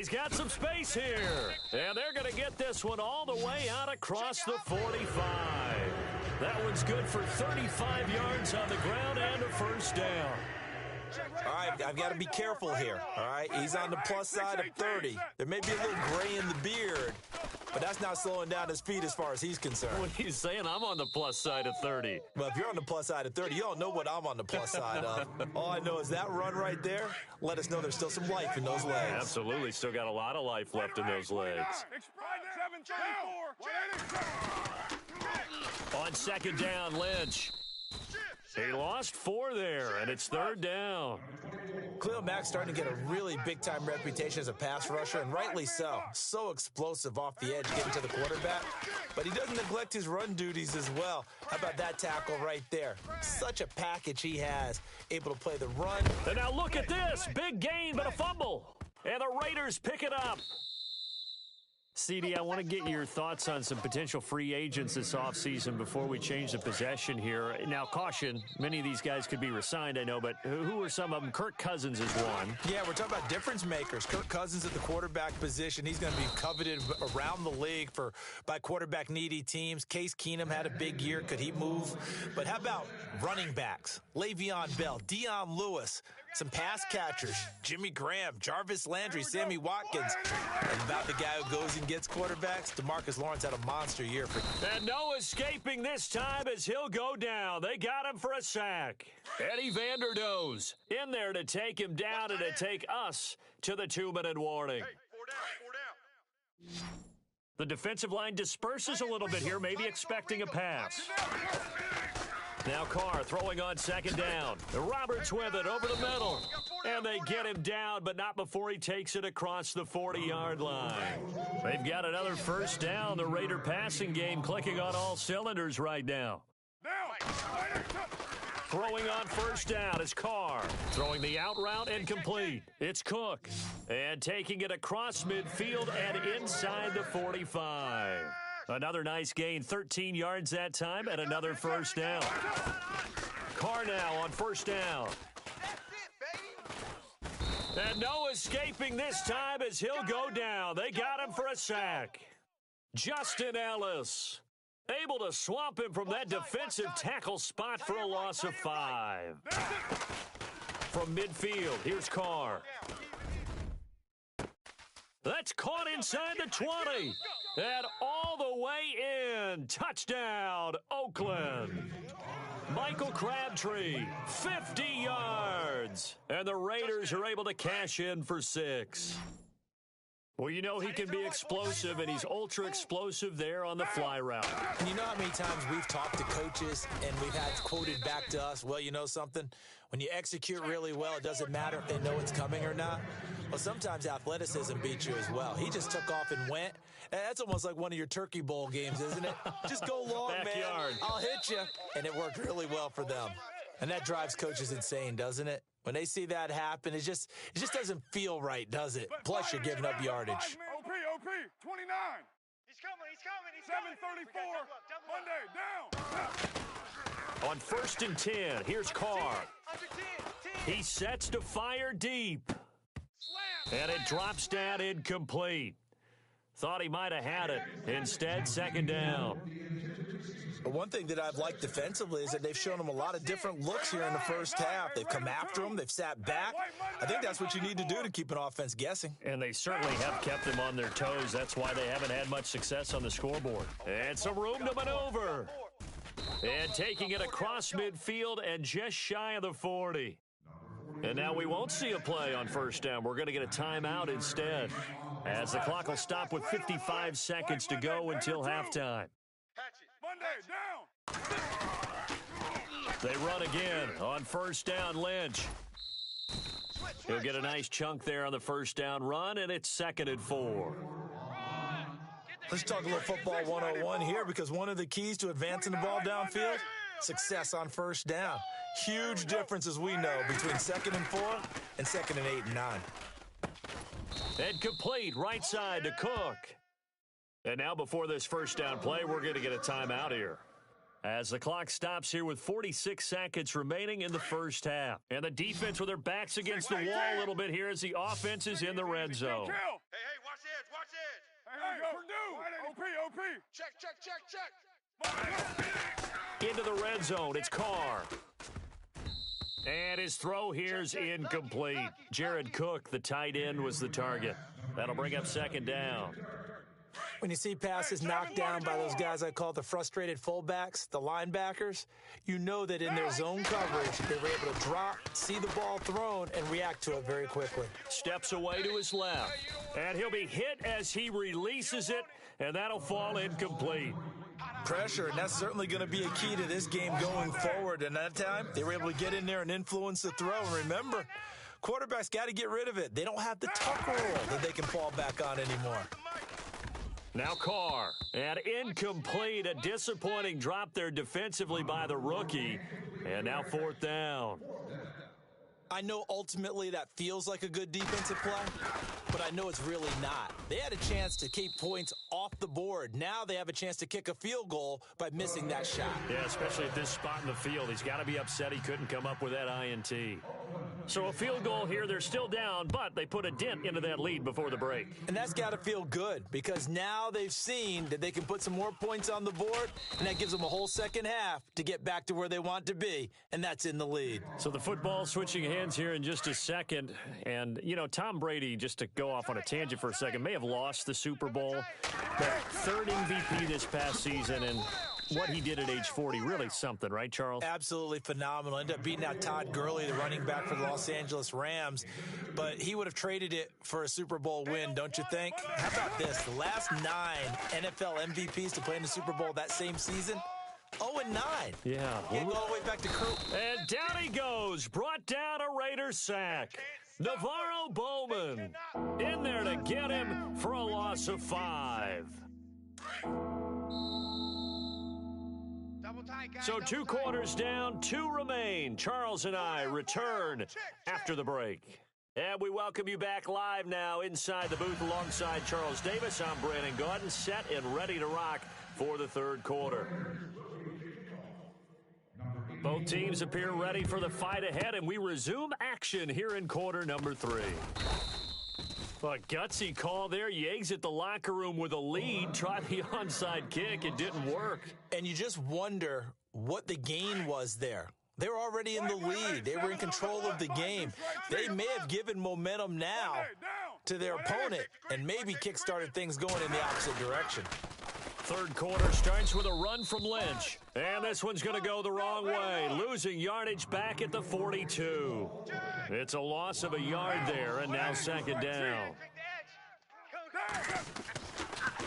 He's got some space here, and they're going to get this one all the way out across the 45. That one's good for 35 yards on the ground and a first down. All right, I've got to be careful here, all right? He's on the plus side of 30. There may be a little gray in the beard, but that's not slowing down his feet as far as he's concerned. What are you saying? I'm on the plus side of 30. Well, if you're on the plus side of 30, you don't know what I'm on the plus side of. All I know is that run right there let us know there's still some life in those legs. Absolutely. Still got a lot of life left in those legs. On second down, Lynch. He lost 4 there, and it's third down. Khalil Mack's starting to get a really big-time reputation as a pass rusher, and rightly so. So explosive off the edge getting to the quarterback. But he doesn't neglect his run duties as well. How about that tackle right there? Such a package he has, able to play the run. And now look at this. Big gain, but a fumble. And the Raiders pick it up. CD, I want to get your thoughts on some potential free agents this offseason before we change the possession here. Now, caution, many of these guys could be re-signed, I know, but who are some of them? Kirk Cousins is one. Yeah, we're talking about difference makers. Kirk Cousins at the quarterback position. He's going to be coveted around the league by quarterback-needy teams. Case Keenum had a big year. Could he move? But how about running backs? Le'Veon Bell, Dion Lewis, some pass catchers, Jimmy Graham, Jarvis Landry, Sammy Watkins. And about the guy who goes and gets quarterbacks, DeMarcus Lawrence had a monster year. And no escaping this time as he'll go down. They got him for a sack. Eddie Vanderdoes in there to take him down and to take us to the 2-minute warning. Hey, 4 down. The defensive line disperses a little bit here, maybe expecting a pass. Now Carr throwing on second down. Roberts with it over the middle. And they get him down, but not before he takes it across the 40-yard line. They've got another first down. The Raider passing game clicking on all cylinders right now. Throwing on first down is Carr. Throwing the out route incomplete. It's Cook. And taking it across midfield and inside the 45. Another nice gain, 13 yards that time, and another first down. Carr now on first down. And no escaping this time as he'll go down. They got him for a sack. Justin Ellis able to swamp him from that defensive tackle spot for a loss of 5. From midfield, here's Carr. That's caught inside the 20. And all the way in. Touchdown, Oakland. Michael Crabtree, 50 yards. And the Raiders are able to cash in for 6. Well, you know he can be explosive, and he's ultra-explosive there on the fly route. And you know how many times we've talked to coaches and we've had quoted back to us, well, you know something? When you execute really well, it doesn't matter if they know it's coming or not. Well, sometimes athleticism beats you as well. He just took off and went. And that's almost like one of your Turkey Bowl games, isn't it? Just go long, Backyard. man. I'll hit you. And it worked really well for them. And that drives coaches insane, doesn't it? When they see that happen, it just doesn't feel right, does it? Plus, you're giving up yardage. OP, 29. He's coming. 7:34. Monday, down. On 1st and 10, here's Carr. He sets to fire deep. And it drops down incomplete. Thought he might have had it. Instead, second down. But one thing that I've liked defensively is that they've shown him a lot of different looks here in the first half. They've come after him. They've sat back. I think that's what you need to do to keep an offense guessing. And they certainly have kept them on their toes. That's why they haven't had much success on the scoreboard. And some room to maneuver. And taking it across midfield and just shy of the 40. And now we won't see a play on first down. We're going to get a timeout instead, as the clock will stop with 55 seconds to go until halftime. They run again on first down, Lynch. He'll get a nice chunk there on the first down run, and it's 2nd and 4. Let's talk a little football 101 here, because one of the keys to advancing the ball downfield, success on first down. Huge difference, as we know, between 2nd and 4 and 2nd and 8 and 9. And complete right side to Cook. And now before this first down play, we're going to get a timeout here. As the clock stops here with 46 seconds remaining in the first half. And the defense with their backs against the wall a little bit here as the offense is in the red zone. Hey, watch this, watch this. Hey, Purdue. OP. Check. Into the red zone, it's Carr. And his throw here's incomplete. Jared Cook, the tight end, was the target. That'll bring up second down. When you see passes knocked down by those guys I call the frustrated fullbacks, the linebackers, you know that in their zone coverage, they were able to drop, see the ball thrown, and react to it very quickly. Steps away to his left. And he'll be hit as he releases it, and that'll fall incomplete. Pressure, and that's certainly going to be a key to this game going forward. And that time, they were able to get in there and influence the throw. And remember, quarterbacks got to get rid of it. They don't have the tuck rule that they can fall back on anymore. Now Carr, and incomplete, a disappointing drop there defensively by the rookie, and now fourth down. I know ultimately that feels like a good defensive play, but I know it's really not. They had a chance to keep points off the board. Now they have a chance to kick a field goal by missing that shot. Yeah, especially at this spot in the field. He's got to be upset he couldn't come up with that INT. So a field goal here, they're still down, but they put a dent into that lead before the break. And that's got to feel good because now they've seen that they can put some more points on the board, and that gives them a whole second half to get back to where they want to be, and that's in the lead. So the football switching hands here in just a second. And, you know, Tom Brady, just to go off on a tangent for a second, may have lost the Super Bowl, but third MVP this past season, and what he did at age 40, really something, right, Charles? Absolutely phenomenal. Ended up beating out Todd Gurley, the running back for the Los Angeles Rams, but he would have traded it for a Super Bowl win, don't you think? How about this? The last 9 NFL MVPs to play in the Super Bowl that same season, 0-9. Yeah. Can't go all the way back to Kurt. And down he goes, brought down a Raider sack. Navarro Bowman in there to get him for a loss of 5. So 2 quarters down, 2 remain. Charles and I return after the break. And we welcome you back live now inside the booth alongside Charles Davis. I'm Brandon Gaudin, set and ready to rock for the third quarter. Both teams appear ready for the fight ahead, and we resume action here in quarter number 3. A gutsy call there. You exit the locker room with a lead. Try the onside kick. It didn't work. And you just wonder what the gain was there. They were already in the lead. They were in control of the game. They may have given momentum now to their opponent and maybe kick-started things going in the opposite direction. Third quarter starts with a run from Lynch. And this one's going to go the wrong way. Losing yardage back at the 42. It's a loss of a yard there, and now second down.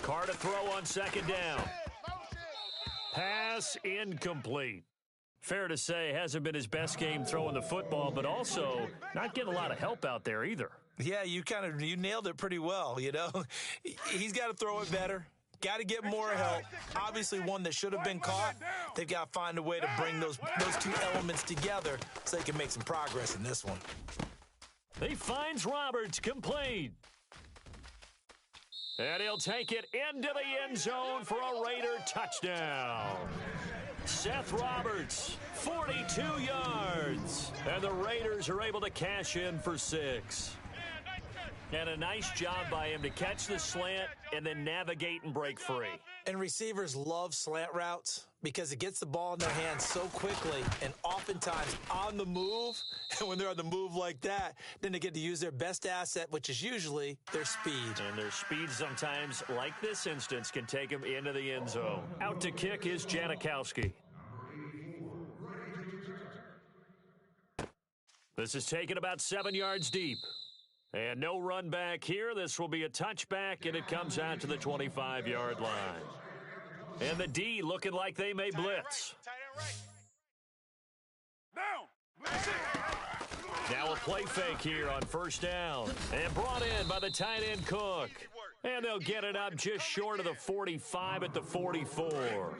Carr to throw on second down. Pass incomplete. Fair to say, hasn't been his best game throwing the football, but also not getting a lot of help out there either. Yeah, you nailed it pretty well, you know. He's got to throw it better. Got to get more help. Obviously one that should have been caught. They've got to find a way to bring those 2 elements together so they can make some progress in this one. He finds Roberts complete. And he'll take it into the end zone for a Raider touchdown. Seth Roberts, 42 yards. And the Raiders are able to cash in for 6. And a nice job by him to catch the slant and then navigate and break free. And receivers love slant routes because it gets the ball in their hands so quickly and oftentimes on the move. And when they're on the move like that, then they get to use their best asset, which is usually their speed. And their speed sometimes, like this instance, can take them into the end zone. Out to kick is Janikowski. This is taken about 7 yards deep. And no run back here. This will be a touchback, and it comes out to the 25-yard line. And the D looking like they may blitz. Now a play fake here on first down. And brought in by the tight end Cook. And they'll get it up just short of the 45 at the 44.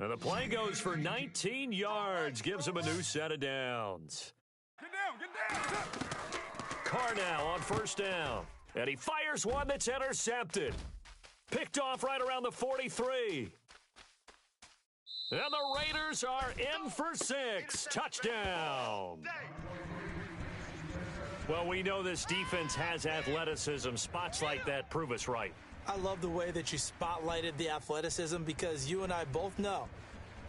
And the play goes for 19 yards. Gives them a new set of downs. Get down. Carr now on first down. And he fires one that's intercepted. Picked off right around the 43. And the Raiders are in for 6. Touchdown. Well, we know this defense has athleticism. Spots like that prove us right. I love the way that you spotlighted the athleticism because you and I both know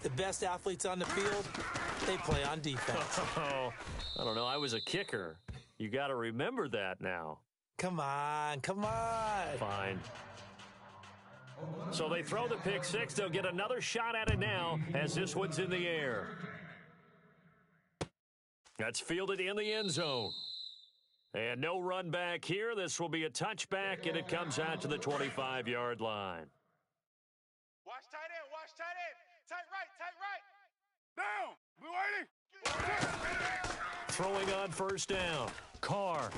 the best athletes on the field, they play on defense. Oh, I don't know. I was a kicker. You got to remember that now. Come on, come on. Fine. So they throw the pick six. They'll get another shot at it now as this one's in the air. That's fielded in the end zone. And no run back here. This will be a touchback, and it comes out to the 25-yard line. Watch tight end, watch tight end. Tight right. Down. Blue 80. Throwing on first down. Carr.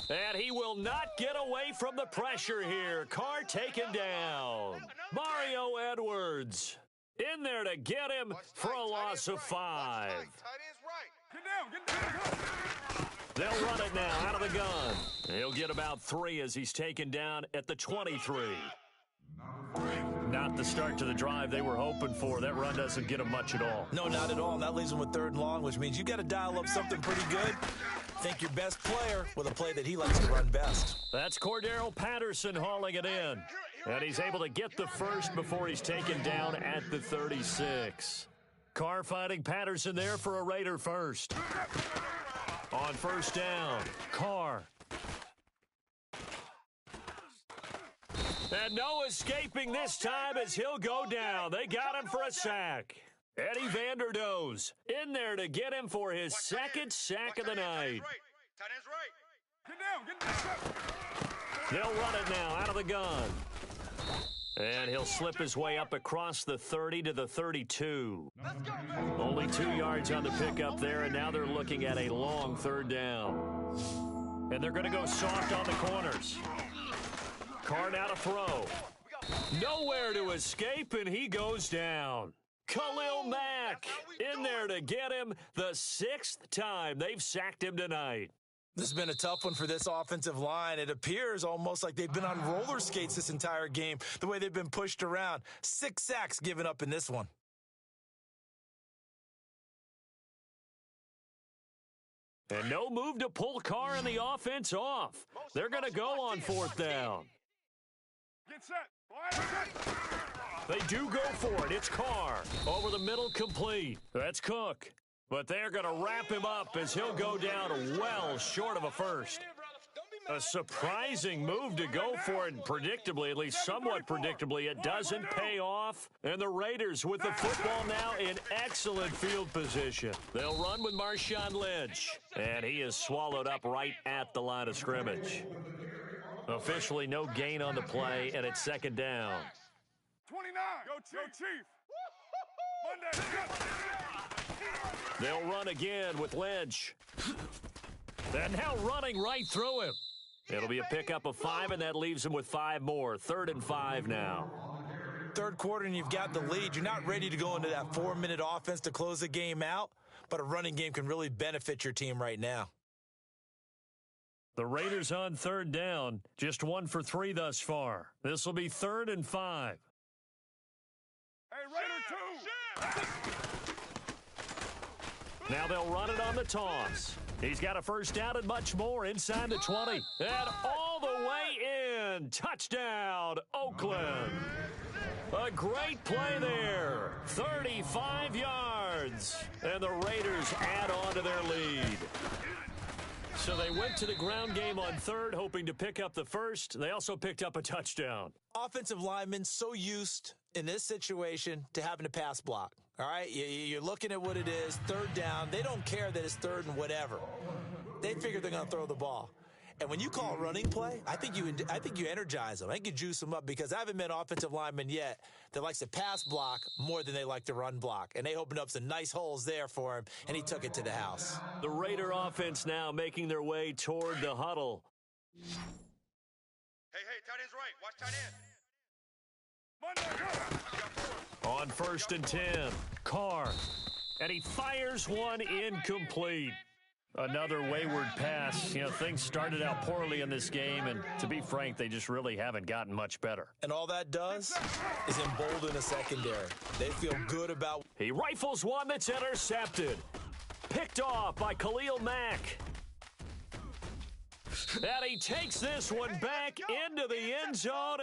And he will not get away from the pressure here. Carr taken down. Mario Edwards in there to get him for a loss of 5. Tight end's right. Get down. They'll run it now out of the gun. He'll get about 3 as he's taken down at the 23. Not the start to the drive they were hoping for. That run doesn't get them much at all. No, not at all. And that leaves them with 3rd and long, which means you got to dial up something pretty good. Think your best player with a play that he likes to run best. That's Cordero Patterson hauling it in. And he's able to get the first before he's taken down at the 36. Carr finding Patterson there for a Raider first. On first down, Carr. And no escaping this time as he'll go down. They got him for a sack. Eddie Vanderdoes in there to get him for his 2nd sack of the night. Tight end's right. Get down. They'll run it now out of the gun. And he'll slip his way up across the 30 to the 32. Only 2 yards on the pickup there, and now they're looking at a long 3rd down. And they're going to go soft on the corners. Carr now to throw. Nowhere to escape, and he goes down. Khalil Mack in there to get him the 6th time they've sacked him tonight. This has been a tough one for this offensive line. It appears almost like they've been on roller skates this entire game, the way they've been pushed around. 6 sacks given up in this one. And no move to pull Carr and the offense off. They're going to go on 4th down. Get set. They do go for it. It's Carr. Over the middle, complete. That's Cook. But they're going to wrap him up as he'll go down well short of a first. A surprising move to go for it, and predictably, at least somewhat predictably, it doesn't pay off. And the Raiders with the football now in excellent field position. They'll run with Marshawn Lynch, and he is swallowed up right at the line of scrimmage. Officially no gain on the play, and it's 2nd down. 29. Go Chief. Monday. They'll run again with Lynch. And now running right through him. It'll be a pickup of 5, and that leaves him with 5 more. 3rd and 5 now. 3rd quarter, and you've got the lead. You're not ready to go into that 4-minute offense to close the game out, but a running game can really benefit your team right now. The Raiders on 3rd down. Just 1 for 3 thus far. This will be 3rd and 5. Hey, Raider 2. Now they'll run it on the toss. He's got a first down and much more inside the 20. And all the way in. Touchdown, Oakland. A great play there. 35 yards. And the Raiders add on to their lead. So they went to the ground game on 3rd, hoping to pick up the first. They also picked up a touchdown. Offensive linemen so used in this situation to having to pass block. All right, you're looking at what it is, 3rd down. They don't care that it's 3rd and whatever. They figure they're going to throw the ball. And when you call a running play, I think you energize them. I think you juice them up because I haven't met offensive lineman yet that likes to pass block more than they like to run block. And they opened up some nice holes there for him, and he took it to the house. The Raider offense now making their way toward the huddle. Hey, tight end's right. Watch tight end. On 1st and 10, Carr. And he fires one incomplete. Another wayward pass. You know, things started out poorly in this game, and to be frank, they just really haven't gotten much better. And all that does is embolden a secondary. They feel good about... He rifles one that's intercepted. Picked off by Khalil Mack. And he takes this one back into the end zone,